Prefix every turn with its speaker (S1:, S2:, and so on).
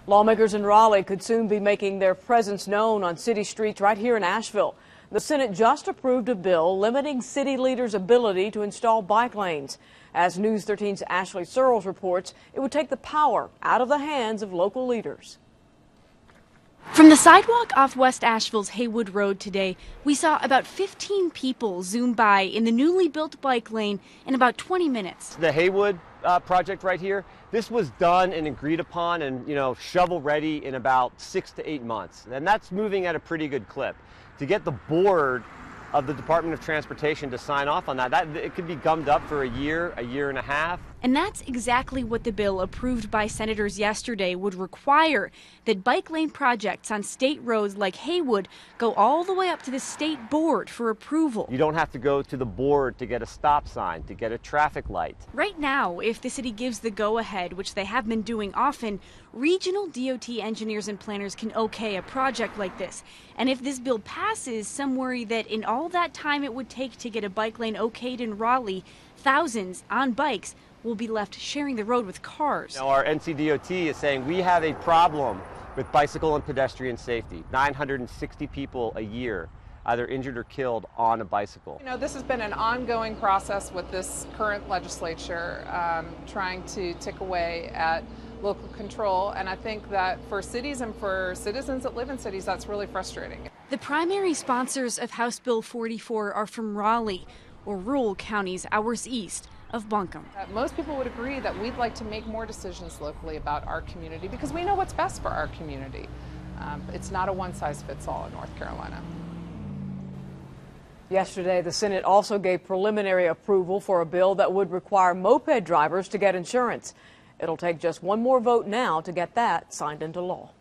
S1: Lawmakers in Raleigh could soon be making their presence known on city streets right here in Asheville. The Senate just approved a bill limiting city leaders' ability to install bike lanes. As News 13's Ashley Searles reports, it would take the power out of the hands of local leaders.
S2: From the sidewalk off West Asheville's Haywood Road today, we saw about 15 people zoom by in the newly built bike lane in about 20 minutes.
S3: The Haywood project right here, this was done and agreed upon and, shovel ready in about 6 to 8 months. And that's moving at a pretty good clip. To get the board of the Department of Transportation to sign off on that, it could be gummed up for a year and a half.
S2: And that's exactly what the bill approved by senators yesterday would require, that bike lane projects on state roads like Haywood go all the way up to the state board for approval.
S3: You don't have to go to the board to get a stop sign, to get a traffic light.
S2: Right now, if the city gives the go-ahead, which they have been doing often, regional DOT engineers and planners can okay a project like this. And if this bill passes, some worry that in all that time it would take to get a bike lane okayed in Raleigh, thousands on bikes will be left sharing the road with cars.
S3: Now, our NCDOT is saying we have a problem with bicycle and pedestrian safety. 960 people a year either injured or killed on a bicycle.
S4: This has been an ongoing process with this current legislature trying to tick away at local control, and I think that for cities and for citizens that live in cities, that's really frustrating.
S2: The primary sponsors of House Bill 44 are from Raleigh, or rural counties hours east of Buncombe.
S4: Most people would agree that we'd like to make more decisions locally about our community because we know what's best for our community. It's not a one-size-fits-all in North Carolina.
S1: Yesterday, the Senate also gave preliminary approval for a bill that would require moped drivers to get insurance. It'll take just one more vote now to get that signed into law.